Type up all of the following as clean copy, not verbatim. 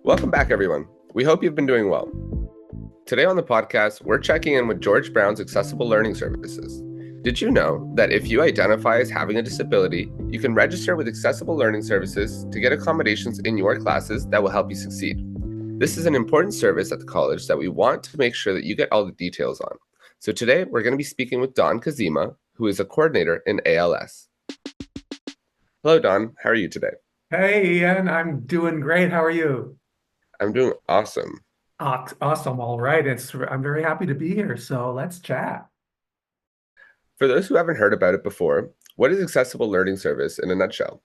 Welcome back, everyone. We hope you've been doing well. Today on the podcast, we're checking in with George Brown's Accessible Learning Services. Did you know that if you identify as having a disability, you can register with Accessible Learning Services to get accommodations in your classes that will help you succeed? This is an important service at the college that we want to make sure that you get all the details on. So today, we're going to be speaking with Don Kezima, who is a coordinator in ALS. Hello, Don. How are you today? Hey, Ian, I'm doing great. How are you? I'm doing awesome. Awesome. All right. I'm very happy to be here. So let's chat. For those who haven't heard about it before, what is Accessible Learning Service in a nutshell?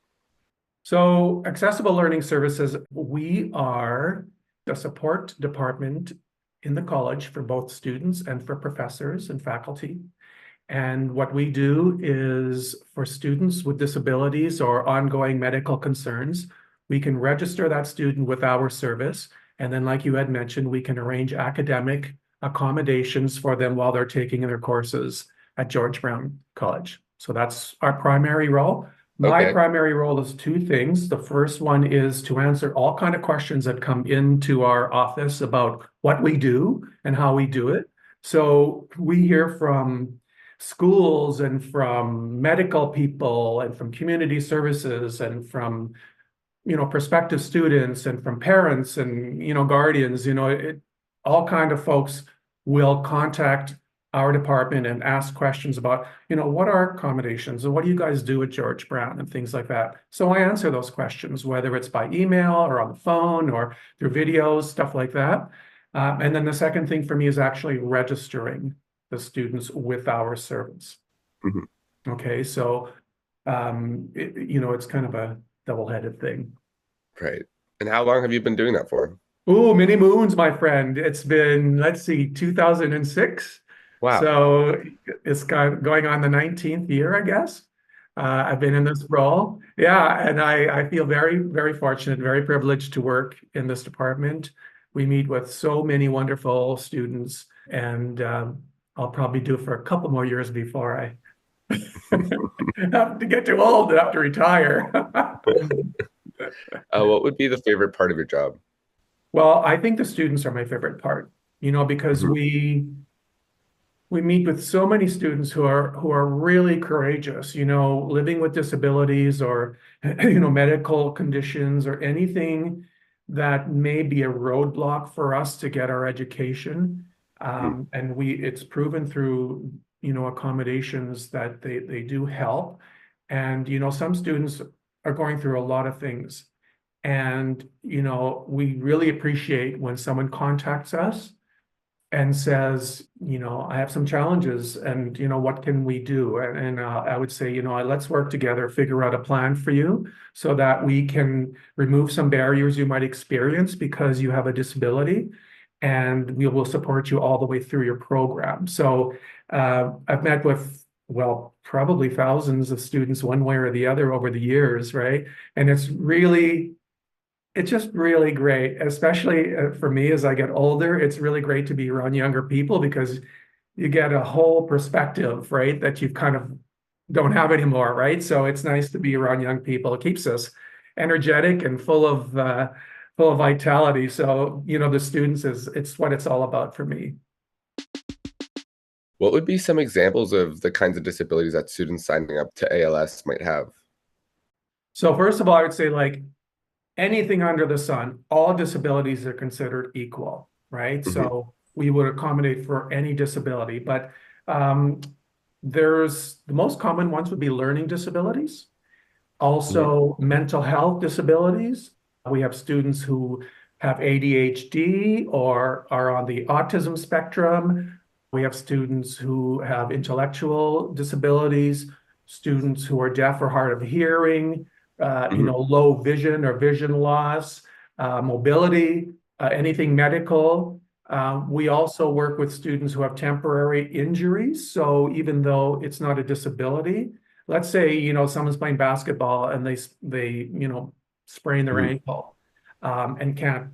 So, Accessible Learning Services, we are the support department in the college for both students and for professors and faculty. And what we do is for students with disabilities or ongoing medical concerns, we can register that student with our service. And then, like you had mentioned, we can arrange academic accommodations for them while they're taking their courses at George Brown College. So that's our primary role. My Okay. primary role is two things. The first one is to answer all kind of questions that come into our office about what we do and how we do it. So we hear from schools and from medical people and from community services and from prospective students and from parents and guardians. All kind of folks will contact our department and ask questions about what are accommodations and what do you guys do at George Brown and things like that. So I answer those questions, whether it's by email or on the phone or through videos, stuff like that. And then the second thing for me is actually registering the students with our service. Mhm. Okay, so it's kind of a double-headed thing. Right. And how long have you been doing that for? Oh, many moons, my friend. It's been, let's see, 2006. Wow. So it's going on the 19th year, I guess. I've been in this role. Yeah, and I feel very, very fortunate, very privileged to work in this department. We meet with so many wonderful students, and I'll probably do it for a couple more years before I have to get too old and have to retire. What would be the favorite part of your job? Well, I think the students are my favorite part, because Mhm. we meet with so many students who are really courageous, living with disabilities or medical conditions or anything that may be a roadblock for us to get our education. Mhm. And it's proven through accommodations that they do help. And some students are going through a lot of things. And we really appreciate when someone contacts us and says, I have some challenges and, what can we do? And I would say, let's work together, figure out a plan for you so that we can remove some barriers you might experience because you have a disability, and we will support you all the way through your program. So I've met with, well, probably thousands of students one way or the other over the years, right? And it's just really great, especially for me as I get older. It's really great to be around younger people because you get a whole perspective, right, that you kind of don't have anymore, right? So it's nice to be around young people. It keeps us energetic and full of vitality. So, the students it's what it's all about for me. What would be some examples of the kinds of disabilities that students signing up to ALS might have? So first of all, I would say like anything under the sun, all disabilities are considered equal, right? Mhm. So we would accommodate for any disability, but um, there's the most common ones would be learning disabilities, Mhm. also mental health disabilities. We have students who have ADHD or are on the autism spectrum. We have students who have intellectual disabilities, students who are deaf or hard of hearing, Mhm. low vision or vision loss, mobility, anything medical. We also work with students who have temporary injuries. So even though it's not a disability, let's say, someone's playing basketball and they sprain their Mhm. ankle and can't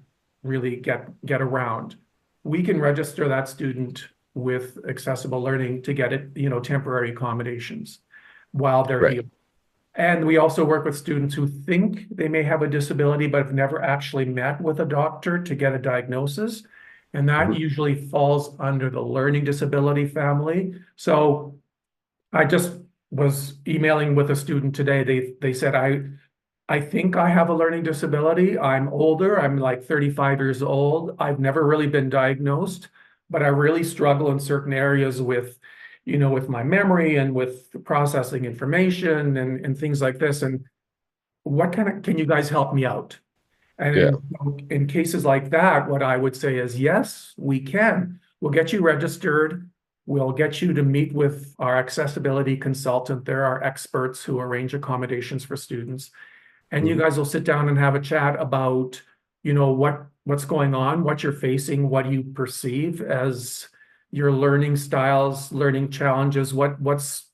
really get around. We can register that student with accessible learning to get it, temporary accommodations while they're Right. healed. And we also work with students who think they may have a disability, but have never actually met with a doctor to get a diagnosis. And that Mhm. usually falls under the learning disability family. So I just was emailing with a student today. They said, I think I have a learning disability. I'm older. I'm like 35 years old. I've never really been diagnosed, but I really struggle in certain areas with, with my memory and with processing information and things like this. And what can you guys help me out? And Yeah. in cases like that, what I would say is, yes, we can. We'll get you registered. We'll get you to meet with our accessibility consultant. There are experts who arrange accommodations for students. And you Mhm. guys will sit down and have a chat about, what's going on, what you're facing, what you perceive as your learning styles, learning challenges, what's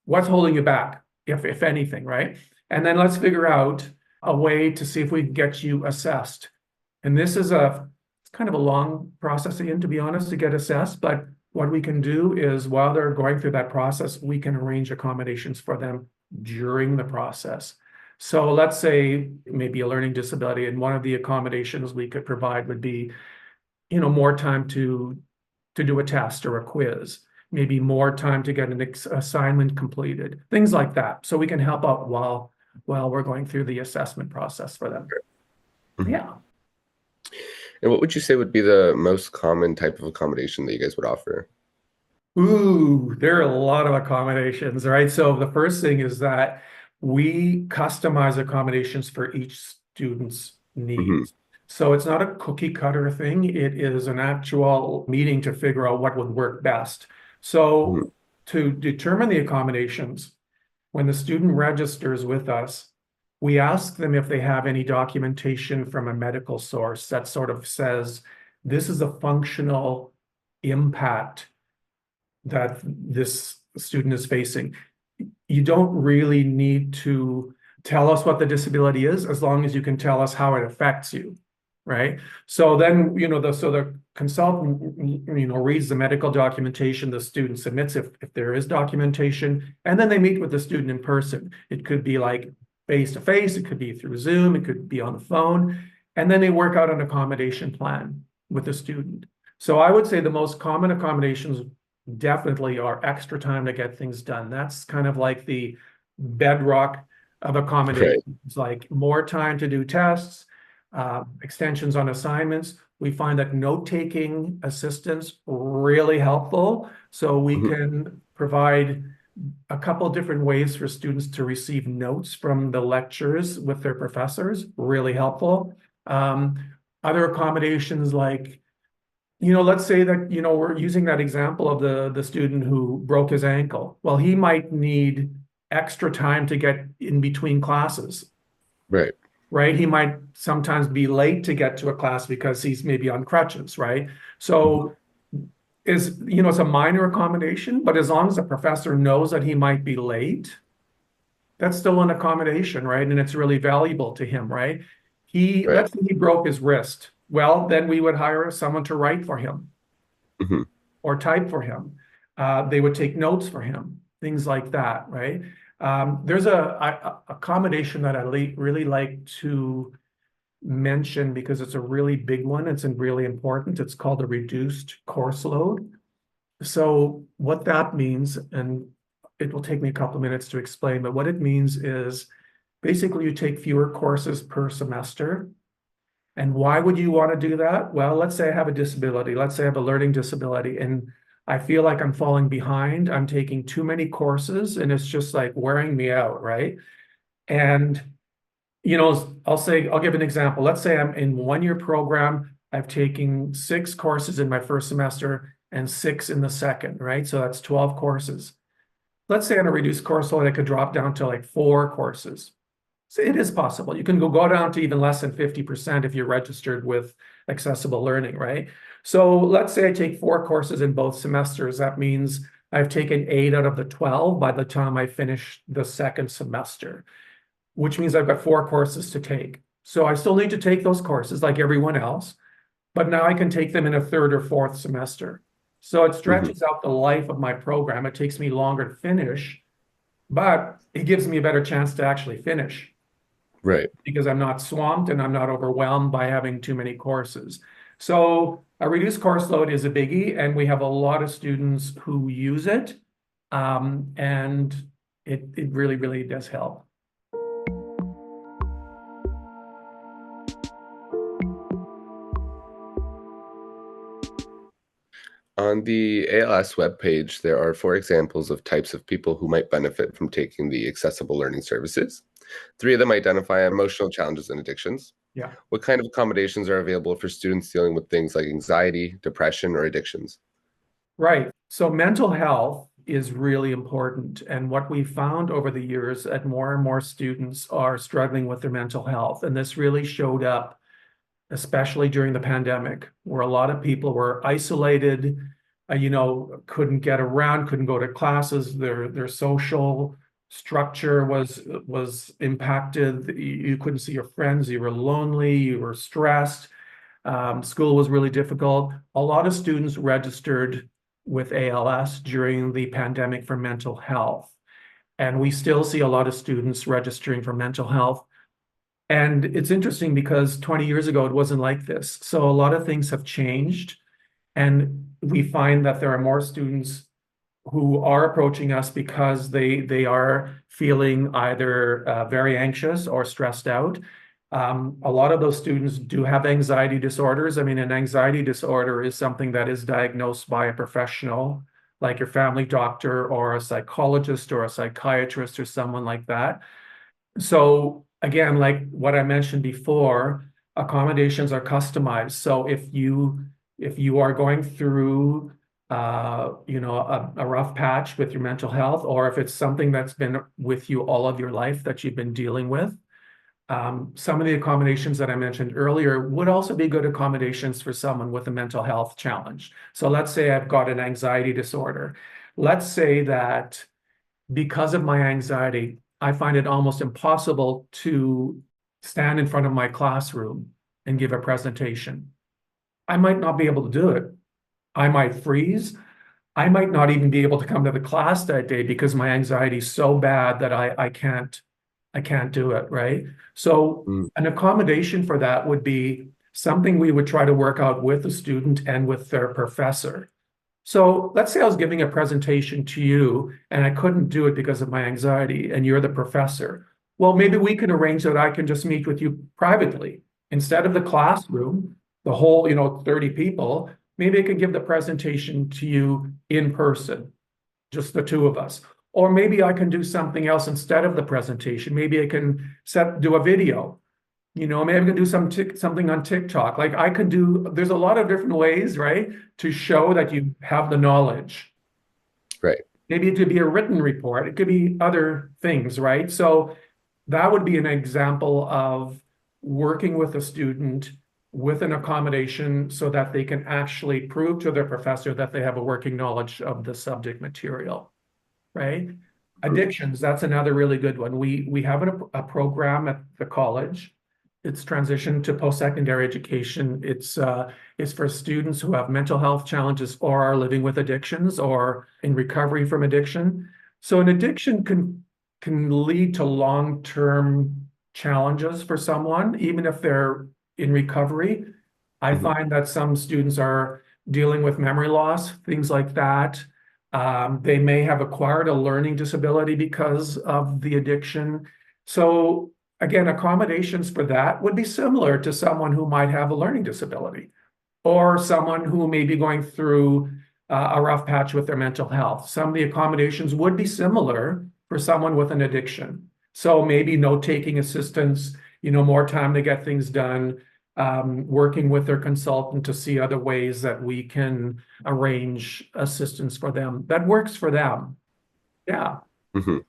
holding you back, if anything, right? And then let's figure out a way to see if we can get you assessed. And this is it's kind of a long process, Ian, to be honest, to get assessed. But what we can do is while they're going through that process, we can arrange accommodations for them during the process. So let's say maybe a learning disability, and one of the accommodations we could provide would be, more time to do a test or a quiz, maybe more time to get an assignment completed, things like that. So we can help out while we're going through the assessment process for them. Mhm. Yeah. And what would you say would be the most common type of accommodation that you guys would offer? Ooh, there are a lot of accommodations, right? So the first thing is that we customize accommodations for each student's Hmm. needs. So it's not a cookie cutter thing. It is an actual meeting to figure out what would work best. Hmm. So to determine the accommodations, when the student registers with us, we ask them if they have any documentation from a medical source that sort of says, this is a functional impact that this student is facing. You don't really need to tell us what the disability is as long as you can tell us how it affects you, right? So then, the consultant, reads the medical documentation, the student submits if there is documentation, and then they meet with the student in person. It could be like face to face, it could be through Zoom, it could be on the phone, and then they work out an accommodation plan with the student. So I would say the most common accommodations definitely are extra time to get things done. That's kind of like the bedrock of Right. accommodations, like more time to do tests, extensions on assignments. We find that note-taking assistance really helpful. So we Mhm. can provide a couple different ways for students to receive notes from the lectures with their professors, really helpful. Um, Other accommodations like, let's say that, we're using that example of the student who broke his ankle. Well, he might need extra time to get in between classes, Right. right? He might sometimes be late to get to a class because he's maybe on crutches, right? Mhm. So it's a minor accommodation, but as long as the professor knows that he might be late, that's still an accommodation, right? And it's really valuable to him, right? Right. Let's say he broke his wrist. Well, then we would hire someone to write for him Hmm. or type for him. They would take notes for him, things like that, right? There's a accommodation that I really like to mention because it's a really big one. It's really important. It's called a reduced course load. So what that means, and it will take me a couple of minutes to explain, but what it means is basically you take fewer courses per semester. And why would you want to do that? Well, let's say I have a disability. Let's say I have a learning disability and I feel like I'm falling behind. I'm taking too many courses and it's just like wearing me out, right? And, I'll give an example. Let's say I'm in 1 year program. I've taken 6 courses in my first semester and 6 in the second, right? So that's 12 courses. Let's say on a reduced course load, I could drop down to like 4 courses. So it is possible. You can go down to even less than 50% if you're registered with accessible learning, right? So let's say I take 4 courses in both semesters. That means I've taken 8 out of the 12 by the time I finish the second semester, which means I've got 4 courses to take. So I still need to take those courses like everyone else, but now I can take them in a third or fourth semester. So it Hmm. stretches out the life of my program. It takes me longer to finish, but it gives me a better chance to actually finish Right. because I'm not swamped and I'm not overwhelmed by having too many courses. So a reduced course load is a biggie, and we have a lot of students who use it. And it really, really does help. On the ALS webpage, there are 4 examples of types of people who might benefit from taking the accessible learning services. 3 of them identify emotional challenges and addictions. Yeah. What kind of accommodations are available for students dealing with things like anxiety, depression, or addictions? Right. So mental health is really important. And what we found over the years that more and more students are struggling with their mental health. And this really showed up, especially during the pandemic, where a lot of people were isolated, couldn't get around, couldn't go to classes, their social structure was impacted. You couldn't see your friends, you were lonely, you were stressed. School was really difficult. A lot of students registered with ALS during the pandemic for mental health. And we still see a lot of students registering for mental health. And it's interesting because 20 years ago, it wasn't like this. So a lot of things have changed. And we find that there are more students who are approaching us because they are feeling either very anxious or stressed out. A lot of those students do have anxiety disorders. I mean, an anxiety disorder is something that is diagnosed by a professional, like your family doctor or a psychologist or a psychiatrist or someone like that. So again, like what I mentioned before, accommodations are customized. So if you are going through a rough patch with your mental health, or if it's something that's been with you all of your life that you've been dealing with, some of the accommodations that I mentioned earlier would also be good accommodations for someone with a mental health challenge. So let's say I've got an anxiety disorder. Let's say that because of my anxiety, I find it almost impossible to stand in front of my classroom and give a presentation. I might not be able to do it. I might freeze. I might not even be able to come to the class that day because my anxiety is so bad that I can't do it, right? So Mm. an accommodation for that would be something we would try to work out with the student and with their professor. So let's say I was giving a presentation to you and I couldn't do it because of my anxiety, and you're the professor. Well, maybe we can arrange that I can just meet with you privately instead of the classroom, the whole, 30 people. Maybe I can give the presentation to you in person, just the two of us. Or maybe I can do something else instead of the presentation. Maybe I can do a video. Maybe I can do something on TikTok. Like there's a lot of different ways, right, to show that you have the knowledge. Right. Maybe it could be a written report. It could be other things, right? So that would be an example of working with a student with an accommodation so that they can actually prove to their professor that they have a working knowledge of the subject material, right? Mm. Addictions, that's another really good one. We have a program at the college. It's transitioned to post-secondary education. It's for students who have mental health challenges or are living with addictions or in recovery from addiction. So an addiction can lead to long-term challenges for someone, even if they're in recovery. I Mhm. find that some students are dealing with memory loss, things like that. They may have acquired a learning disability because of the addiction. So again, accommodations for that would be similar to someone who might have a learning disability or someone who may be going through a rough patch with their mental health. Some of the accommodations would be similar for someone with an addiction. So maybe note-taking assistance, more time to get things done, working with their consultant to see other ways that we can arrange assistance for them that works for them. Yeah. Mhm.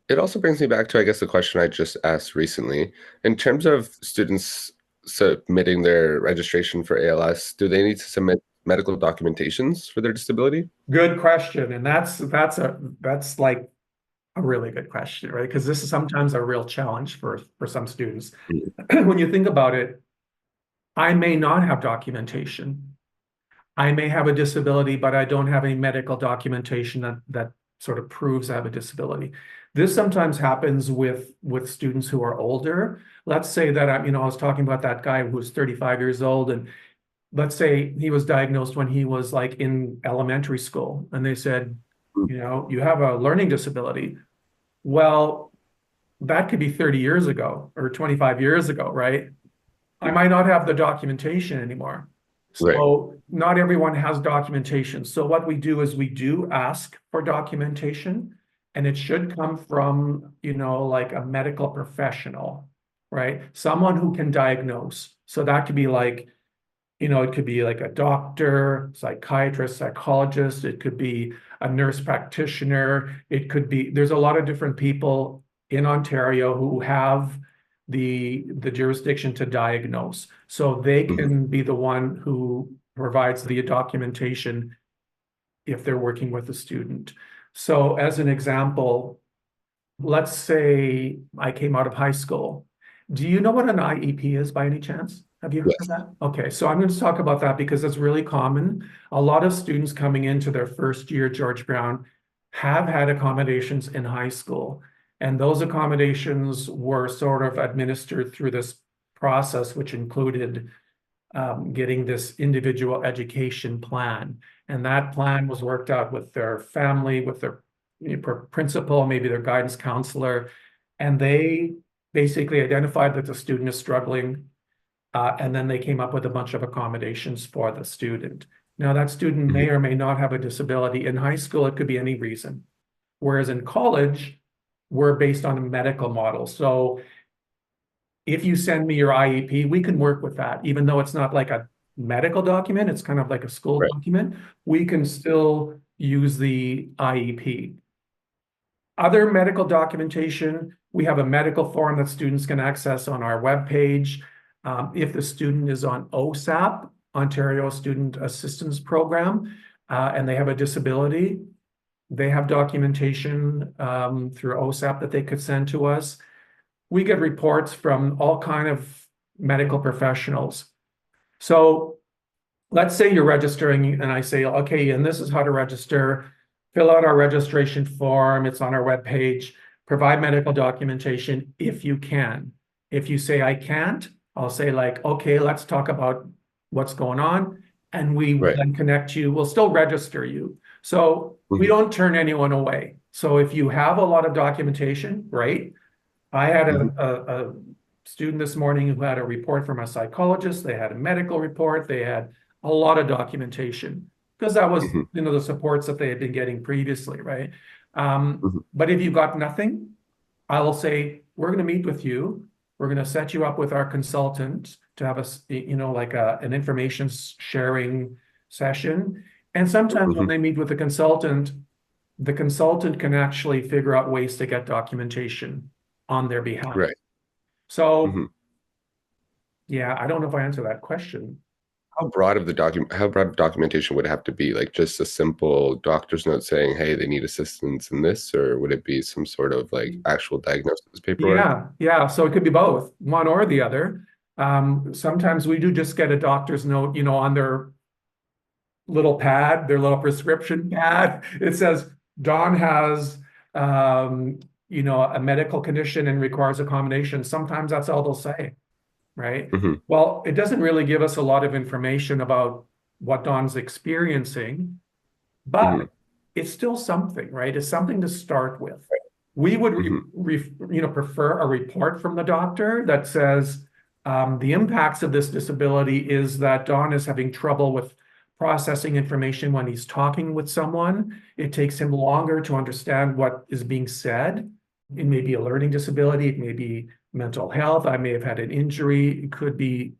It also brings me back to, I guess, the question I just asked recently. In terms of students submitting their registration for ALS, do they need to submit medical documentations for their disability? Good question. And that's like a really good question, right? Because this is sometimes a real challenge for some students. Mm. When you think about it, I may not have documentation. I may have a disability, but I don't have any medical documentation that sort of proves I have a disability. This sometimes happens with students who are older. Let's say that I was talking about that guy who was 35 years old, and let's say he was diagnosed when he was like in elementary school, and they said, you have a learning disability. Well, that could be 30 years ago or 25 years ago, right? I might not have the documentation anymore. Right. So not everyone has documentation. So what we do is we do ask for documentation, and it should come from, like a medical professional, right? Someone who can diagnose. So that could be like, it could be like a doctor, psychiatrist, psychologist. It could be a nurse practitioner. It could be, there's a lot of different people in Ontario who have the jurisdiction to diagnose. So they can be the one who provides the documentation if they're working with a student. So as an example, let's say I came out of high school. Do you know what an IEP is by any chance? Have you heard of Yes. that? Okay, so I'm going to talk about that because it's really common. A lot of students coming into their first year George Brown have had accommodations in high school. And those accommodations were sort of administered through this process, which included getting this individual education plan. And that plan was worked out with their family, with their principal, maybe their guidance counselor. And they basically identified that the student is struggling. And then they came up with a bunch of accommodations for the student. Now, that student may or may not have a disability. In high school, it could be any reason. Whereas in college, we're based on a medical model. So if you send me your IEP, we can work with that. Even though it's not like a medical document, it's kind of like a school Right. document, we can still use the IEP. Other medical documentation, we have a medical form that students can access on our webpage. If the student is on OSAP, Ontario Student Assistance Program, and they have a disability, they have documentation through OSAP that they could send to us. We get reports from all kind of medical professionals. So let's say you're registering and I say, okay, and this is how to register. Fill out our registration form. It's on our webpage. Provide medical documentation if you can. If you say I can't, I'll say like, okay, let's talk about what's going on. And we will then connect you. We'll still register you. So we don't turn anyone away. So if you have a lot of documentation, great. I had a student this morning who had a report from a psychologist. They had a medical report. They had a lot of documentation because that was, the supports that they had been getting previously, right? But if you've got nothing, I will say, we're going to meet with you. We're going to set you up with our consultant to have an information sharing session. And sometimes when they meet with the consultant can actually figure out ways to get documentation on their behalf. Right. So, yeah, I don't know if I answered that question. How broad of documentation would it have to be? Like just a simple doctor's note saying, hey, they need assistance in this, or would it be some sort of like actual diagnosis paperwork? Yeah. So it could be both, one or the other. Sometimes we do just get a doctor's note, on their little pad, their little prescription pad. It says, Don has, a medical condition and requires accommodation. Sometimes that's all they'll say, right? Well, it doesn't really give us a lot of information about what Don's experiencing, but it's still something, right? It's something to start with. We would, prefer a report from the doctor that says the impacts of this disability is that Don is having trouble with processing information when he's talking with someone. It takes him longer to understand what is being said. It may be a learning disability. It may be mental health. I may have had an injury. It could be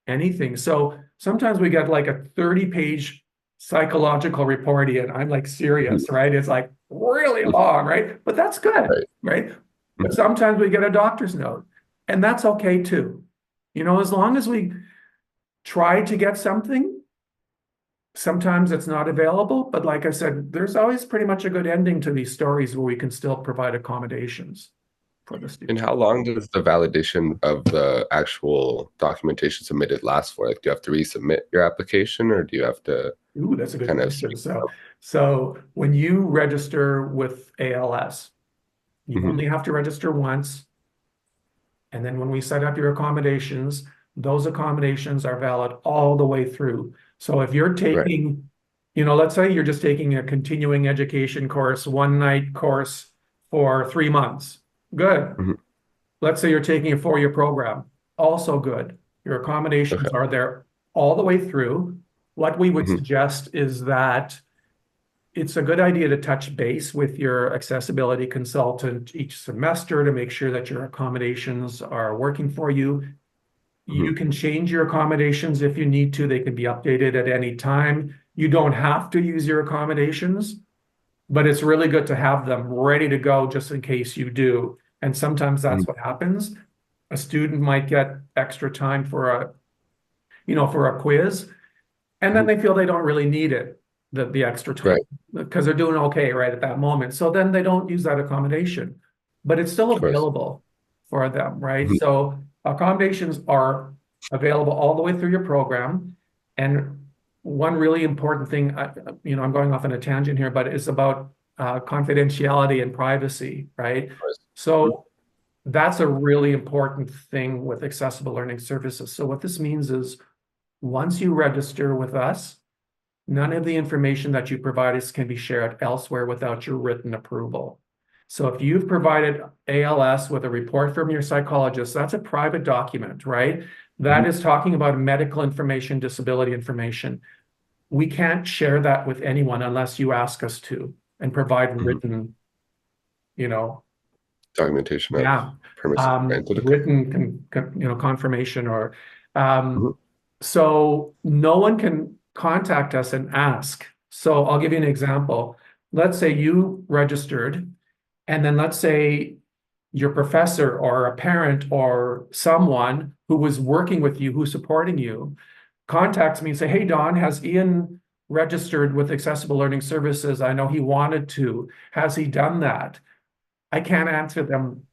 anything. So sometimes we get like a 30-page psychological report and I'm like serious, right? It's like really long, right? But that's good, right? But sometimes we get a doctor's note and that's okay too. As long as we try to get something, sometimes it's not available, but like I said, there's always pretty much a good ending to these stories where we can still provide accommodations. for the And student. how long does the validation of the actual documentation submitted last for? Like, do you have to resubmit your application, or do you have to Ooh, that's a good kind of question. speak So when you register with ALS, you Mhm. only have to register once. And then when we set up your accommodations, those accommodations are valid all the way through. So if you're Right. taking, let's say you're just taking a continuing education course, one night course for 3 months. Good. Mhm. Let's say you're taking a 4-year program, also good. Your accommodations Okay. are there all the way through. What we would Mhm. suggest is that it's a good idea to touch base with your accessibility consultant each semester to make sure that your accommodations are working for you. You Mhm. can change your accommodations if you need to. They can be updated at any time. You don't have to use your accommodations, but it's really good to have them ready to go just in case you do. And sometimes that's Mhm. what happens. A student might get extra time for a quiz, and then Mhm. they feel they don't really need it, the extra time, Right. because they're doing okay right at that moment. So then they don't use that accommodation, but it's still Of course. available for them, right? Mhm. So accommodations are available all the way through your program. And one really important thing, I'm going off on a tangent here, but it's about confidentiality and privacy, right? Of course. Mhm. So that's a really important thing with accessible learning services. So what this means is once you register with us, none of the information that you provide us can be shared elsewhere without your written approval. So if you've provided ALS with a report from your psychologist, that's a private document, right? That Mhm. is talking about medical information, disability information. We can't share that with anyone unless you ask us to and provide Mhm. written, you know, Documentation of yeah, permission granted. Okay. confirmation or um, Mhm. so no one can contact us and ask. So I'll give you an example. Let's say you registered, and then let's say your professor or a parent or someone who was working with you, who's supporting you, contacts me and say, "Hey, Don, has Ian registered with Accessible Learning Services? I know he wanted to. Has he done that?" I can't answer them.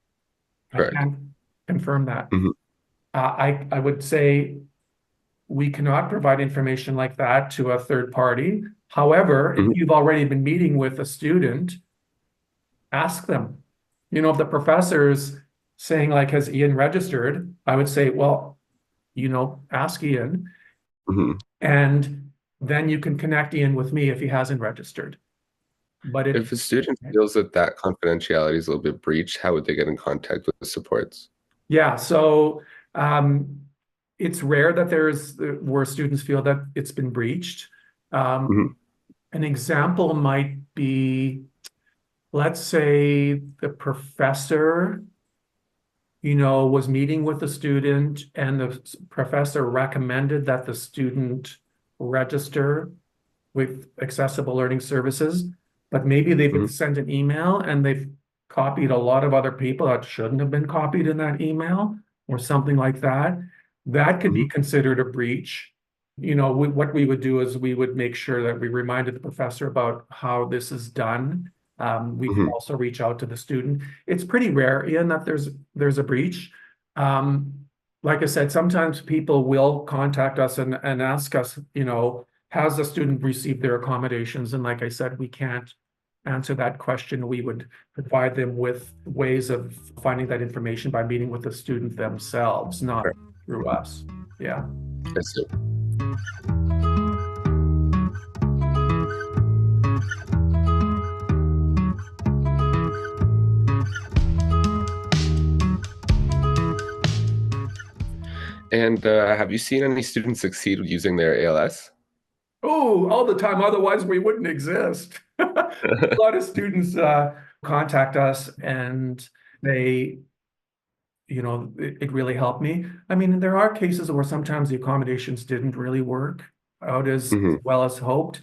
I Correct. can't confirm that. Mhm. I would say we cannot provide information like that to a third party. However, if Mhm. you've already been meeting with a student, ask them. If the professor's saying like, has Ian registered? I would say, well, ask Ian, Mhm. and then you can connect Ian with me if he hasn't registered. But If a student feels that confidentiality is a little bit breached, how would they get in contact with the supports? yeah, so um, it's rare that there's where students feel that it's been breached. Mhm. An example might be, let's say the professor, was meeting with the student and the professor recommended that the student register with Accessible Learning Services, but maybe they've Mhm. sent an email and they've copied a lot of other people that shouldn't have been copied in that email or something like that. That could be Mhm. considered a breach. What we would do is we would make sure that we reminded the professor about how this is done. We can Mhm. also reach out to the student. It's pretty rare, Ian, that there's a breach. Um, like I said, sometimes people will contact us and ask us, has the student received their accommodations? And like I said, we can't answer that question. We would provide them with ways of finding that information by meeting with the student themselves, not Correct. through Mhm. us. Yeah. I see. And have you seen any students succeed using their ALS? Oh, all the time. Otherwise, we wouldn't exist. A lot of students contact us and they, it really helped me. I mean, there are cases where sometimes the accommodations didn't really work out as Mhm. well as hoped.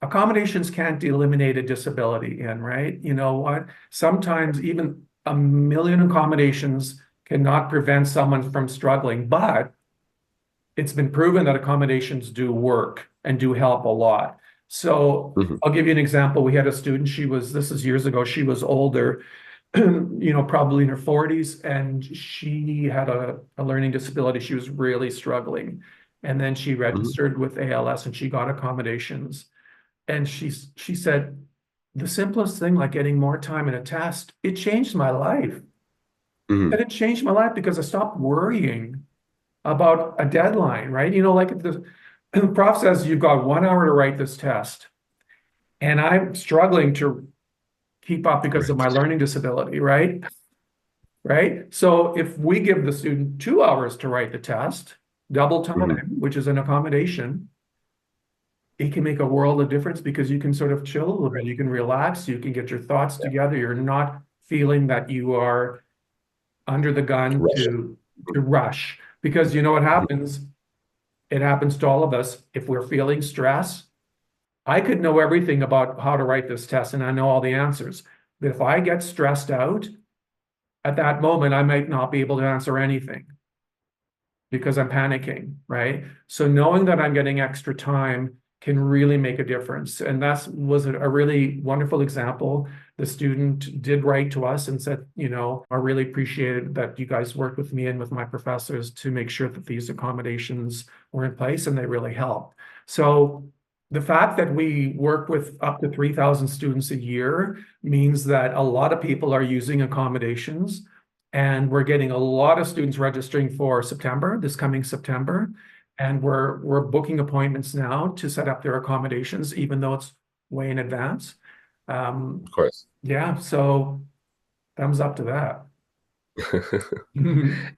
Accommodations can't eliminate a disability in, right? You know what? Sometimes even a million accommodations cannot prevent someone from struggling, but it's been proven that accommodations do work and do help a lot. So Mhm. I'll give you an example. We had a student, this is years ago, she was older. probably in her 40s, and she had a learning disability. She was really struggling. And then she Mhm. registered with ALS and she got accommodations. And she said, the simplest thing, like getting more time in a test, it changed my life. Mhm. And it changed my life because I stopped worrying about a deadline, right? Like if the prof says you've got 1 hour to write this test, and I'm struggling to keep up because of my Right. learning disability, right? Right? So if we give the student 2 hours to write the test, double Mhm. time, which is an accommodation, it can make a world of difference because you can sort of chill a little bit. Right. You can relax, you can get your thoughts Yeah. together. You're not feeling that you are under the gun Rush. to rush. Because you know what Mhm. happens? It happens to all of us. If we're feeling stress, I could know everything about how to write this test and I know all the answers. But if I get stressed out, at that moment, I might not be able to answer anything because I'm panicking, right? So knowing that I'm getting extra time can really make a difference. And that was a really wonderful example. The student did write to us and said, I really appreciated that you guys worked with me and with my professors to make sure that these accommodations were in place, and they really helped. So the fact that we work with up to 3,000 students a year means that a lot of people are using accommodations. And we're getting a lot of students registering for September, this coming September. And we're booking appointments now to set up their accommodations, even though it's way in advance. Of course. Yeah, so thumbs up to that.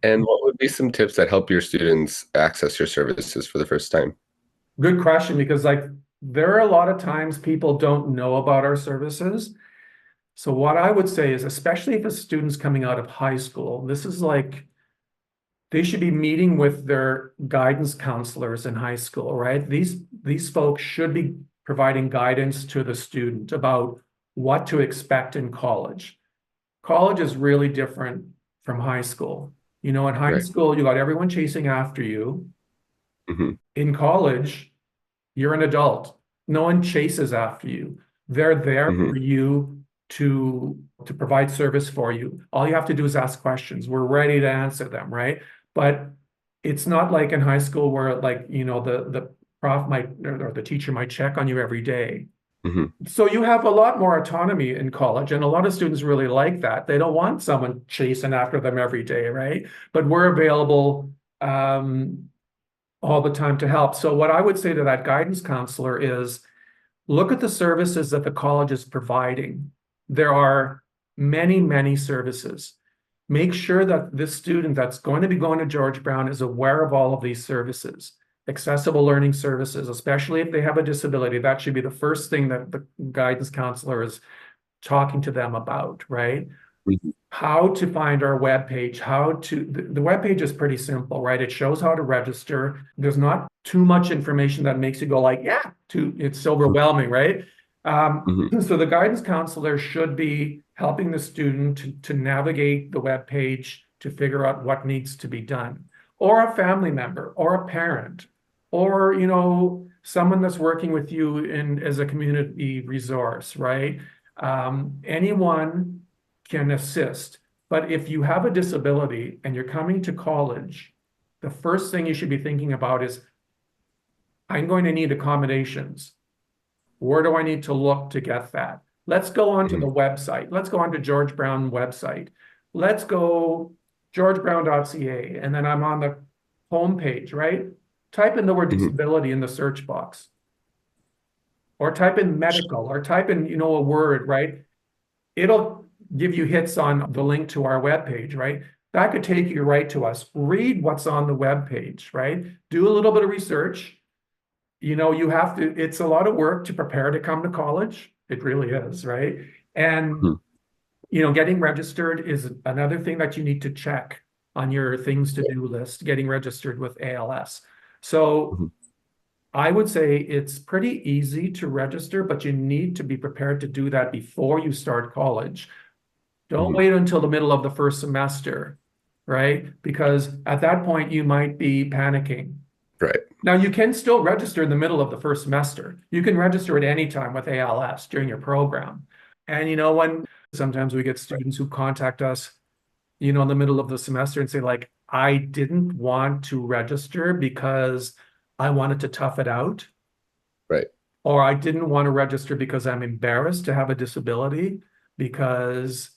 And what would be some tips that help your students access your services for the first time? Good question, because like there are a lot of times people don't know about our services. So what I would say is, especially if a student's coming out of high school, this is like they should be meeting with their guidance counselors in high school, right? These folks should be providing guidance to the student about what to expect in college. College is really different from high school. In high Right. school, you got everyone chasing after you. Hmm. In college, you're an adult. No one chases after you. They're there Hmm. for you to provide service for you. All you have to do is ask questions. We're ready to answer them, right? But it's not like in high school where like, the prof might or the teacher might check on you every day. Hmm. So you have a lot more autonomy in college, and a lot of students really like that. They don't want someone chasing after them every day, right? But we're available all the time to help. So what I would say to that guidance counselor is look at the services that the college is providing. There are many, many services. Make sure that this student that's going to be going to George Brown is aware of all of these services, accessible learning services, especially if they have a disability. That should be the first thing that the guidance counselor is talking to them about, right? Hmm. How to find our webpage, the webpage is pretty simple, right? It shows how to register. There's not too much information that makes you go like, yeah, it's overwhelming, right? Hmm. So the guidance counselor should be helping the student to navigate the webpage to figure out what needs to be done, or a family member, or a parent, or someone that's working with you in as a community resource, right? Anyone can assist. But if you have a disability and you're coming to college, the first thing you should be thinking about is, I'm going to need accommodations. Where do I need to look to get that? Let's go onto the Hmm. website. Let's go onto George Brown website. Let's go georgebrown.ca, and then I'm on the homepage, right? Type in the word Hmm. disability in the search box, or type in medical, or type in, a word, right? It'll give you hits on the link to our webpage, right? That could take you right to us. Read what's on the webpage, right? Do a little bit of research. You have to, it's a lot of work to prepare to come to college. It really is, right? And, Hmm. getting registered is another thing that you need to check on your things to do list, getting registered with ALS. So Hmm. I would say it's pretty easy to register, but you need to be prepared to do that before you start college. Don't Hmm. wait until the middle of the first semester, right? Because at that point, you might be panicking. Right. Now, you can still register in the middle of the first semester. You can register at any time with ALS during your program. And when Sometimes we get students who contact us, in the middle of the semester and say, like, I didn't want to register because I wanted to tough it out, Right. or I didn't want to register because I'm embarrassed to have a disability, because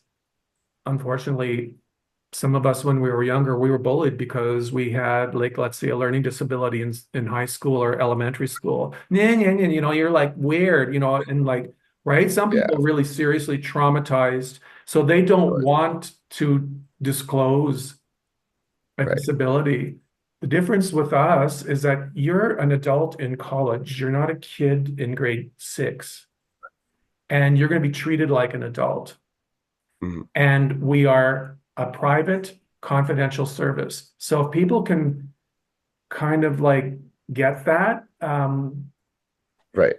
unfortunately, some of us when we were younger, we were bullied because we had, like, let's say, a learning disability in high school or elementary school. You're like weird, and like, right? Some Yeah. people are really seriously traumatized, so they don't Sure. want to disclose a Right. disability. The difference with us is that you're an adult in college. You're not a kid in grade 6, and you're going to be treated like an adult. Mhm. And we are a private, confidential service. So if people can kind of like get that, Right.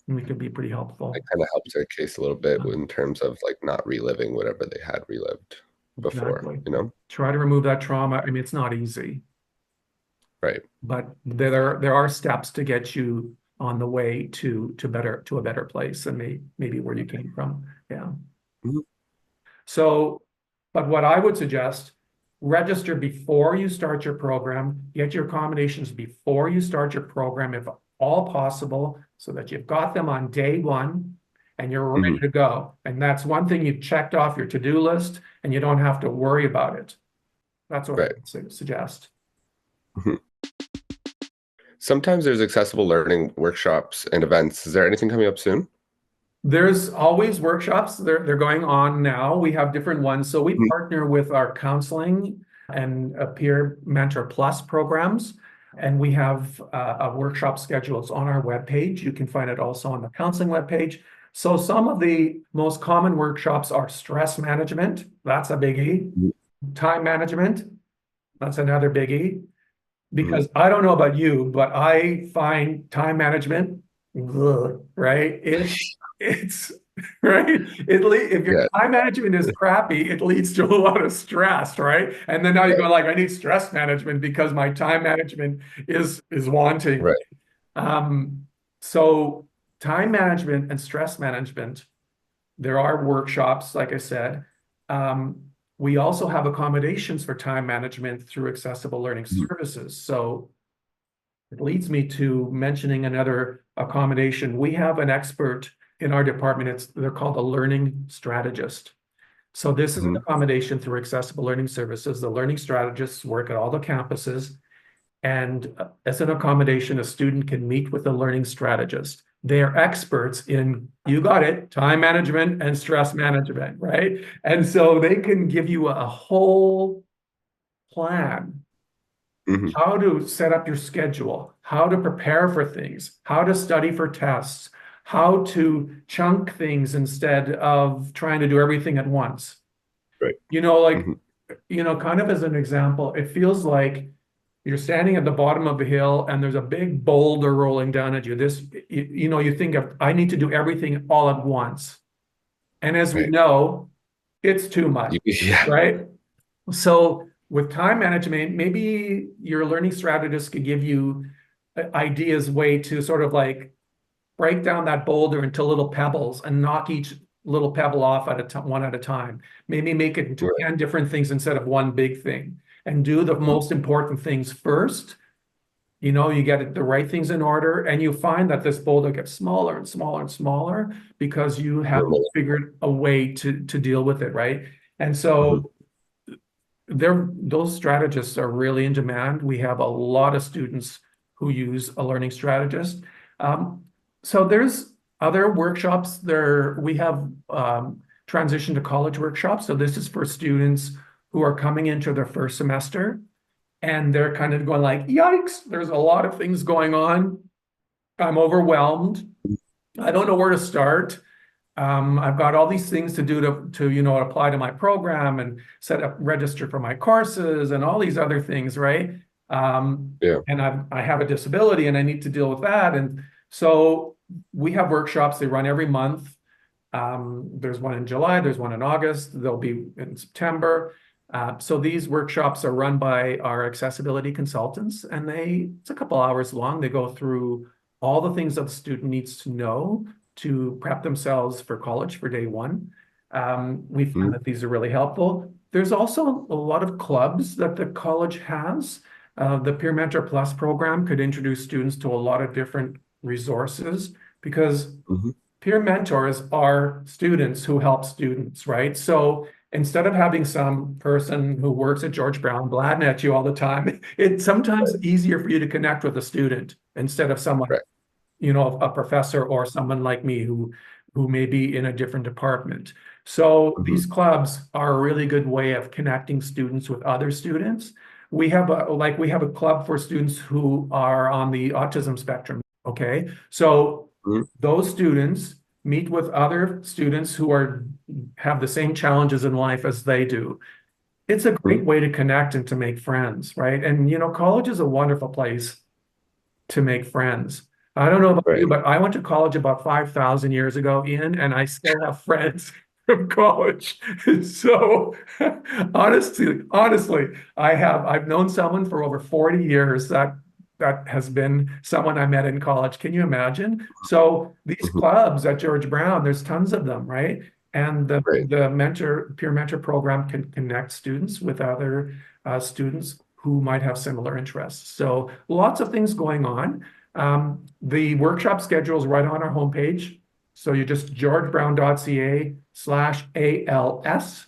we can be pretty It helpful. kind of helps their case a little bit in terms of like not reliving whatever they had relived before, Exactly. you know? Try to remove that trauma. I mean, it's not easy, Right. but there are steps to get you on the way to a better place than maybe where you came from. Yeah. Mhm. So, but what I would suggest, register before you start your program, get your accommodations before you start your program, if all possible, so that you've got them on day one and you're ready Mhm. to go. And that's one thing you've checked off your to-do list and you don't have to worry about it. That's what I Right. would suggest. Mhm. Sometimes there's accessible learning workshops and events. Is there anything coming up soon? There's always workshops. They're going on now. We have different ones. So we Mhm. partner with our counseling and peer mentor plus programs. And we have a workshop schedule. It's on our webpage. You can find it also on the counseling webpage. So some of the most common workshops are stress management. That's a biggie. Time management. That's another biggie. Mhm. Because I don't know about you, but I find time management, ugh, right? It's right. If your Yeah. time management is crappy, it leads to a lot of stress, right? And then now you Right. go like, I need stress management because my time management is wanting. Right. Um, so time management and stress management, there are workshops, like I said. We also have accommodations for time management through accessible learning Mhm. services. So it leads me to mentioning another accommodation. We have an expert in our department. They're called a learning strategist. So this is an Mhm. accommodation through accessible learning services. The learning strategists work at all the campuses. And as an accommodation, a student can meet with a learning strategist. They are experts in, you got it, time management and stress management, right? And so they can give you a whole plan, Mhm. how to set up your schedule, how to prepare for things, how to study for tests, how to chunk things instead of trying to do everything at once. Right. Like, Mhm. kind of as an example, it feels like you're standing at the bottom of a hill and there's a big boulder rolling down at you. You think of, I need to do everything all at once. And as we Right. know, it's too much, Yeah. right? So with time management, maybe your learning strategist could give you ideas, way to sort of like break down that boulder into little pebbles and knock each little pebble off at one at a time. Maybe make it into Right. 10 different things instead of one big thing, and do the Mhm. most important things first. You get the right things in order, and you find that this boulder gets smaller and smaller and smaller because you have Remote. figured a way to deal with it, right? And Mhm. so those strategists are really in demand. We have a lot of students who use a learning strategist. So there's other workshops there. We have transition to college workshops. So this is for students who are coming into their first semester and they're kind of going like, yikes, there's a lot of things going on. I'm overwhelmed. I don't know where to start. I've got all these things to do to apply to my program and set up, register for my courses and all these other things, right? Yeah. And I have a disability and I need to deal with that. And so we have workshops, they run every month. There's one in July, there's one in August, there'll be in September. So these workshops are run by our accessibility consultants, and it's a couple hours long. They go through all the things that the student needs to know to prep themselves for college for day one. We find that these are really helpful. There's also a lot of clubs that the college has. The Peer Mentor Plus program could introduce students to a lot of different resources because peer mentors are students who help students, right? So instead of having some person who works at George Brown blabbing at you all the time, it's sometimes easier for you to connect with a student instead of someone, Right. a professor or someone like me who may be in a different department. So these clubs are a really good way of connecting students with other students. We have a club for students who are on the autism spectrum. Okay, so those students meet with other students who have the same challenges in life as they do. It's a great way to connect and to make friends, right? And college is a wonderful place to make friends. I don't know about you, Right. but I went to college about 5,000 years ago, Ian, and I still have friends from college. So honestly, I've known someone for over 40 years that has been someone I met in college. Can you imagine? So these clubs at George Brown, there's tons of them, right? And the Right. peer mentor program can connect students with other students who might have similar interests. So lots of things going on. The workshop schedule is right on our homepage. So you just georgebrown.ca/ALS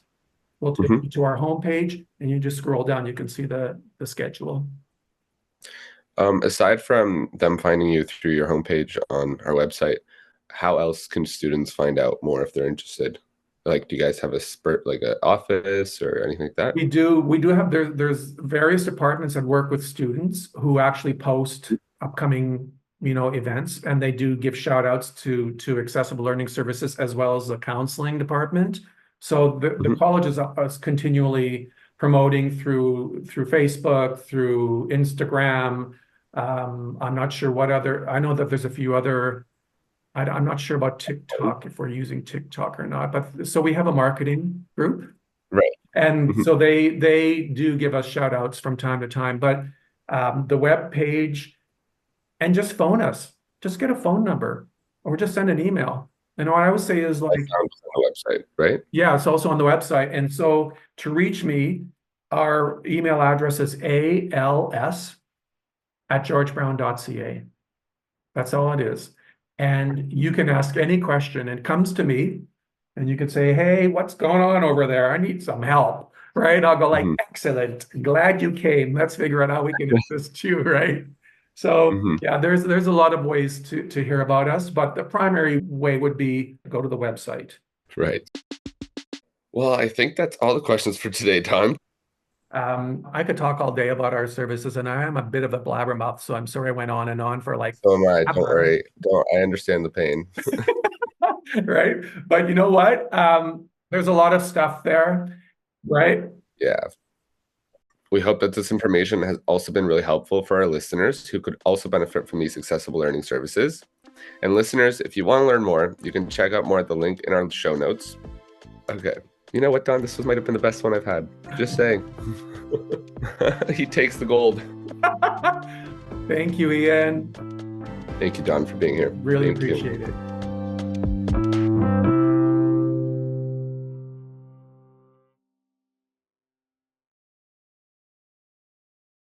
will take you to our homepage, and you just scroll down. You can see the schedule. Aside from them finding you through your homepage on our website, how else can students find out more if they're interested? Like, do you guys have like an office or anything like that? We do have there's various departments that work with students who actually post upcoming events, and they do give shout outs to accessible learning services as well as the counseling department. So the college is continually promoting through Facebook, through Instagram. I'm not sure what other, I know that there's a few other, I'm not sure about TikTok, if we're using TikTok or not, but so we have a marketing group. Right. And so they do give us shout outs from time to time, but the web page, and just phone us, just get a phone number or just send an email. And what I would say is I like, found it on the website, right? yeah, it's also on the website. And so to reach me, our email address is als@georgebrown.ca. That's all it is. And you can ask any question. It comes to me and you can say, hey, what's going on over there? I need some help, right? I'll go like, excellent. Glad you came. Let's figure out how we can assist you, right? So yeah, there's a lot of ways to hear about us, but the primary way would be go to the website. Right. Well, I think that's all the questions for today, Don. I could talk all day about our services, and I am a bit of a blabbermouth, so I'm sorry I went on and on for like So am I. Don't ever. worry. I understand the pain. Right? But you know what? There's a lot of stuff there, right? Yeah. We hope that this information has also been really helpful for our listeners who could also benefit from these accessible learning services. And listeners, if you want to learn more, you can check out more at the link in our show notes. Okay. You know what, Don? This might have been the best one I've had. Just saying. He takes the gold. Thank you, Ian. Thank you, Don, for being here. Really appreciate it.